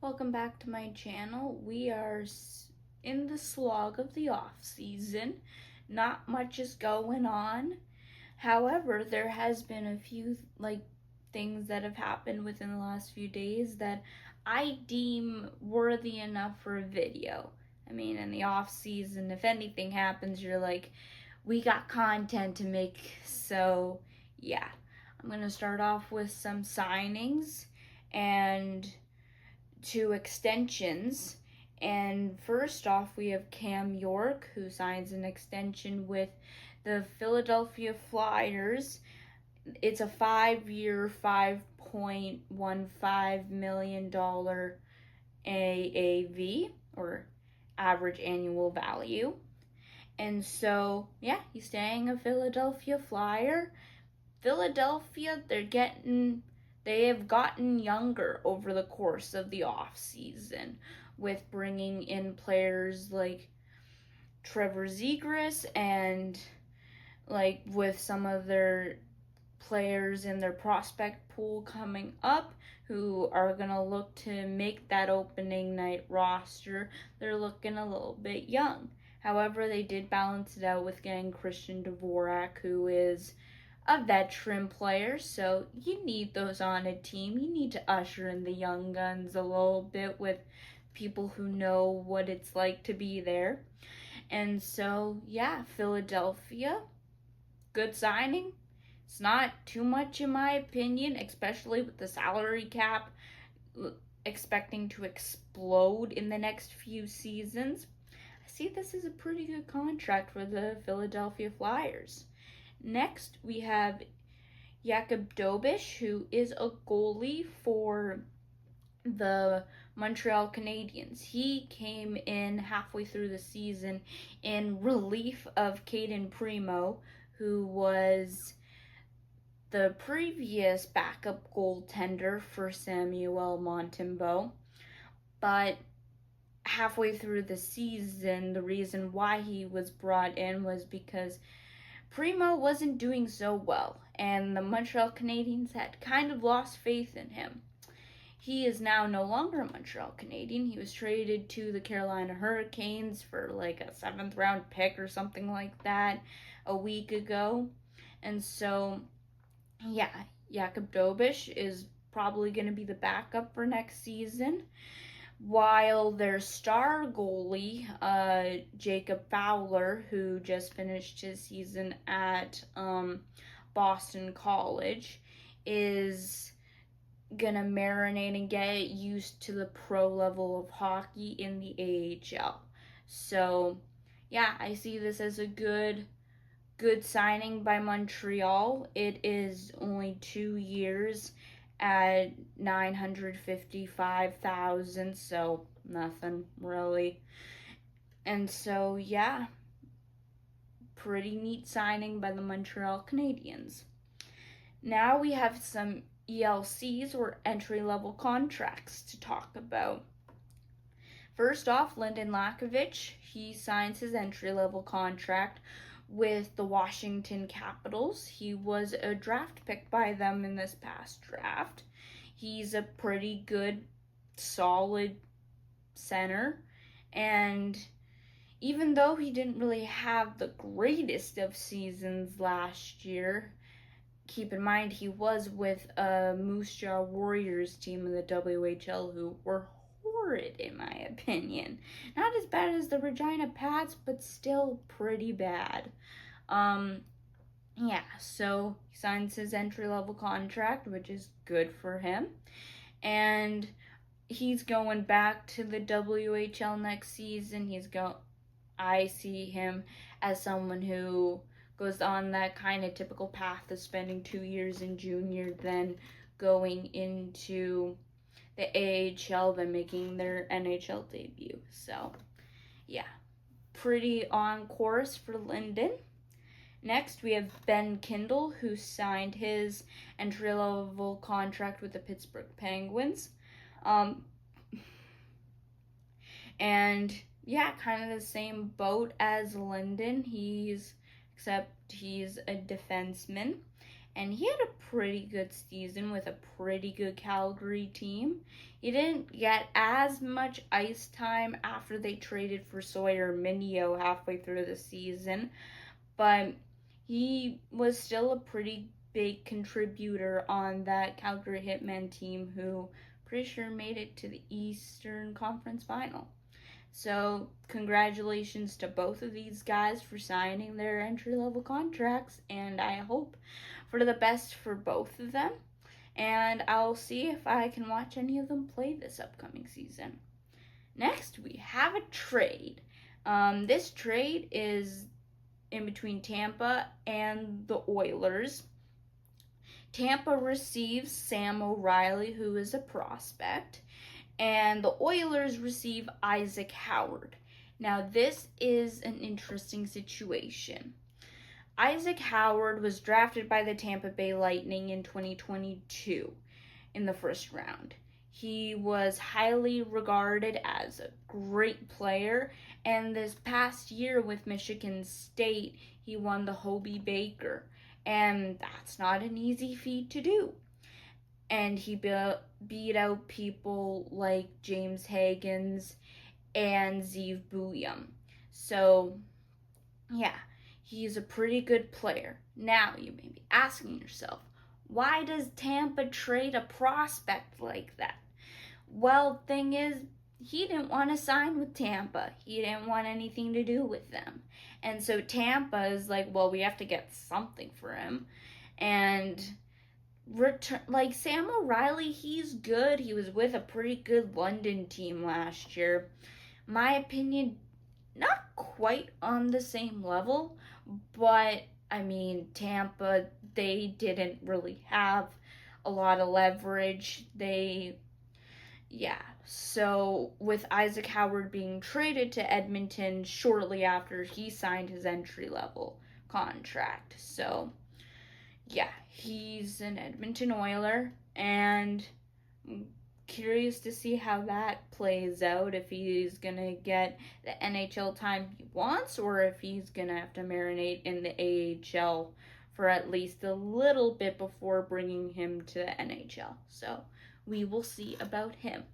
Welcome back to my channel. We are in the slog of the off season. Not much is going on. However, there has been a few things that have happened within the last few days that I deem worthy enough for a video. I mean, in the off season, if anything happens, you're like, we got content to make. So, yeah. I'm going to start off with some signings and two extensions. And first off, we have Cam York, who signs an extension with the Philadelphia Flyers. It's a 5-year, $5.15 million AAV, or average annual value. And so, yeah, he's staying a Philadelphia Flyer. Philadelphia, they have gotten younger over the course of the off season with bringing in players like Trevor Zegras and with some of their players in their prospect pool coming up who are going to look to make that opening night roster. They're looking a little bit young. However, they did balance it out with getting Christian Dvorak, who is a veteran player, so you need those on a team. You need to usher in the young guns a little bit with people who know what it's like to be there. And so, yeah, Philadelphia, good signing. It's not too much in my opinion, especially with the salary cap expecting to explode in the next few seasons. I see this is a pretty good contract for the Philadelphia Flyers. Next, we have Jakub Dobish, who is a goalie for the Montreal Canadiens. He came in halfway through the season in relief of Caden Primo, who was the previous backup goaltender for Samuel Montembeault. But halfway through the season, the reason why he was brought in was because Primo wasn't doing so well, and the Montreal Canadiens had kind of lost faith in him. He is now no longer a Montreal Canadian. He was traded to the Carolina Hurricanes for like a 7th round pick or something like that a week ago. And so, yeah, Jakub Dobish is probably going to be the backup for next season, while their star goalie, Jacob Fowler, who just finished his season at Boston College, is gonna marinate and get used to the pro level of hockey in the AHL. So, yeah, I see this as a good signing by Montreal. It is only 2 years at $955,000, so nothing really. And so, yeah, pretty neat signing by the Montreal Canadiens. Now we have some ELCs, or entry-level contracts, to talk about. First off, Lyndon Lakovich, he signs his entry-level contract with the Washington Capitals. He was a draft pick by them in this past draft. He's a pretty good, solid center, and even though he didn't really have the greatest of seasons last year, keep in mind he was with a Moose Jaw Warriors team in the WHL who were horrid in my opinion. Not as bad as the Regina Pats, but still pretty bad. Yeah, so he signs his entry-level contract, which is good for him. And he's going back to the WHL next season. I see him as someone who goes on that kind of typical path of spending 2 years in junior, then going into the AHL, then making their NHL debut. So, yeah, pretty on course for Lyndon. Next, we have Ben Kindle, who signed his entry-level contract with the Pittsburgh Penguins. And yeah, kind of the same boat as Lyndon. Except he's a defenseman. and he had a pretty good season with a pretty good Calgary team. He didn't get as much ice time after they traded for Sawyer Minio halfway through the season, but he was still a pretty big contributor on that Calgary Hitmen team, who pretty sure made it to the Eastern Conference Final. So, congratulations to both of these guys for signing their entry level contracts, and I hope for the best for both of them. And I'll see if I can watch any of them play this upcoming season. Next, we have a trade. This trade is in between Tampa and the Oilers. Tampa receives Sam O'Reilly, who is a prospect, and the Oilers receive Isaac Howard. Now, this is an interesting situation. Isaac Howard was drafted by the Tampa Bay Lightning in 2022 in the first round. He was highly regarded as a great player, and this past year with Michigan State, he won the Hobey Baker, and that's not an easy feat to do. And he beat out people like James Higgins and Zeev Bouillon. So, yeah, he's a pretty good player. Now, you may be asking yourself, why does Tampa trade a prospect like that? Well, thing is, he didn't want to sign with Tampa. He didn't want anything to do with them. And so Tampa is like, well, we have to get something for him. And like Sam O'Reilly, he's good. He was with a pretty good London team last year. My opinion, not quite on the same level, but I mean, Tampa, they didn't really have a lot of leverage. So with Isaac Howard being traded to Edmonton shortly after he signed his entry level contract. So, yeah, he's an Edmonton Oiler, and I'm curious to see how that plays out, if he's going to get the NHL time he wants, or if he's going to have to marinate in the AHL for at least a little bit before bringing him to the NHL. So, we will see about him.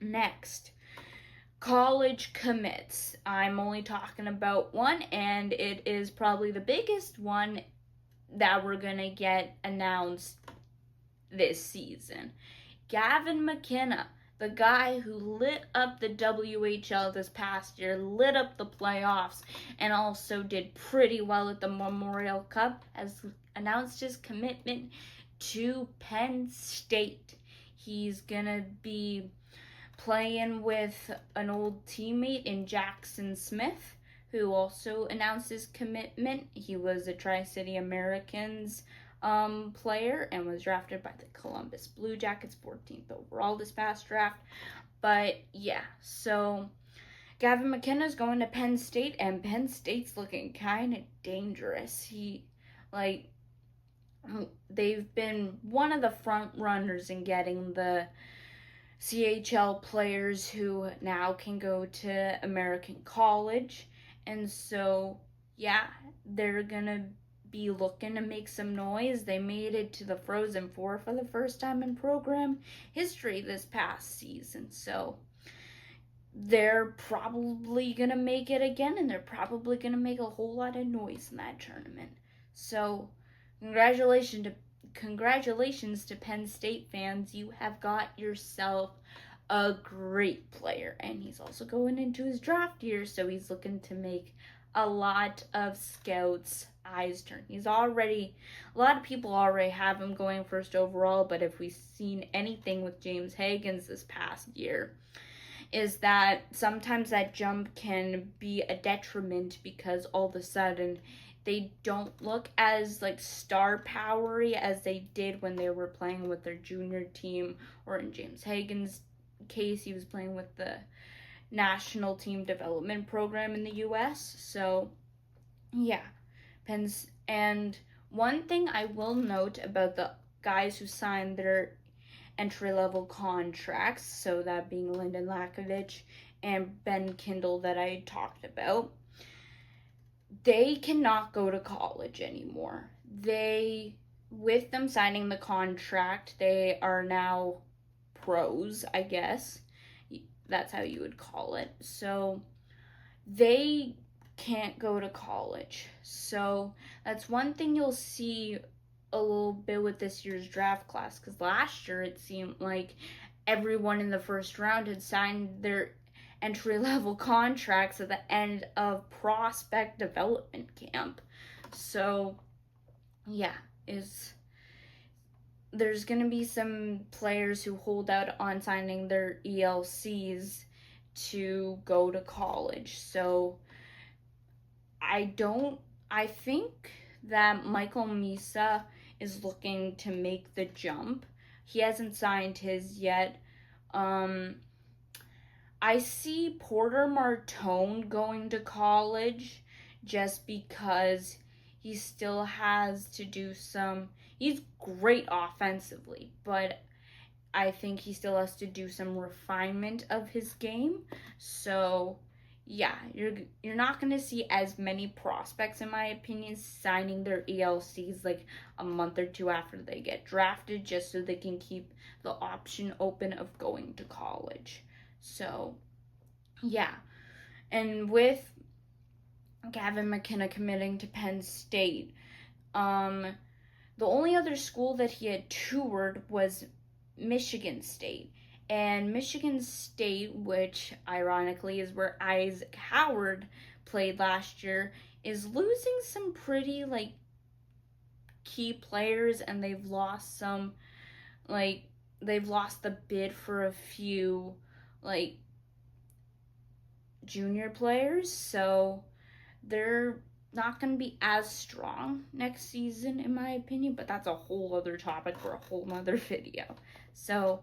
Next, college commits. I'm only talking about one, and it is probably the biggest one that we're going to get announced this season. Gavin McKenna, the guy who lit up the WHL this past year, lit up the playoffs, and also did pretty well at the Memorial Cup, has announced his commitment to Penn State. He's going to be playing with an old teammate in Jackson Smith, who also announced his commitment. He was a Tri-City Americans player and was drafted by the Columbus Blue Jackets 14th overall this past draft. But yeah, so Gavin McKenna's going to Penn State, and Penn State's looking kind of dangerous. They've been one of the front runners in getting the CHL players who now can go to American college. And so, yeah, they're going to be looking to make some noise. They made it to the Frozen Four for the first time in program history this past season. So, they're probably going to make it again, and they're probably going to make a whole lot of noise in that tournament. So, congratulations to Penn State fans. You have got yourself a great player, and he's also going into his draft year, so he's looking to make a lot of scouts' eyes turn. A lot of people already have him going first overall, but if we've seen anything with James Higgins this past year, is that sometimes that jump can be a detriment, because all of a sudden they don't look as star powery as they did when they were playing with their junior team, or in James Higgins' case, he was playing with the national team development program in the US. So, yeah. And one thing I will note about the guys who signed their entry-level contracts, so that being Lyndon Lakovich and Ben Kindle that I talked about, they cannot go to college anymore. They with them signing the contract, they are now pros, I guess. That's how you would call it. So they can't go to college. So that's one thing you'll see a little bit with this year's draft class, because last year it seemed like everyone in the first round had signed their entry level contracts at the end of prospect development camp. So yeah, is there's going to be some players who hold out on signing their ELCs to go to college. So I don't I think that Michael Misa is looking to make the jump. He hasn't signed his yet. Um I see Porter Martone going to college just because he still has to do some. He's great offensively, but I think he still has to do some refinement of his game. So, yeah, you're not going to see as many prospects, in my opinion, signing their ELCs like a month or two after they get drafted, just so they can keep the option open of going to college. So, yeah. And with Gavin McKenna committing to Penn State, the only other school that he had toured was Michigan State. And Michigan State, which ironically is where Isaac Howard played last year, is losing some pretty key players, and they've lost the bid for a few junior players, so they're not going to be as strong next season, in my opinion, but that's a whole other topic for a whole nother video. So,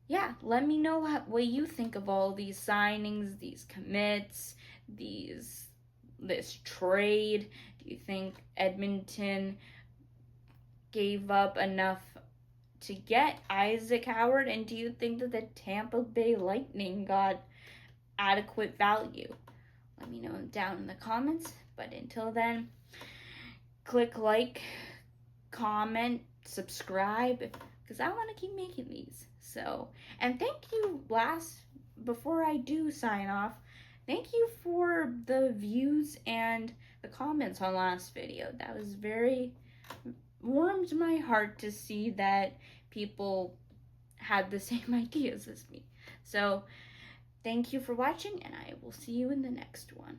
yeah, let me know what you think of all these signings, these commits, this trade. Do you think Edmonton gave up enough to get Isaac Howard? And do you think that the Tampa Bay Lightning got adequate value? Let me know down in the comments. But until then, click like, comment, subscribe, because I want to keep making these. So, and thank you before I do sign off, thank you for the views and the comments on last video. That was warmed my heart to see that people had the same ideas as me. So, thank you for watching, and I will see you in the next one.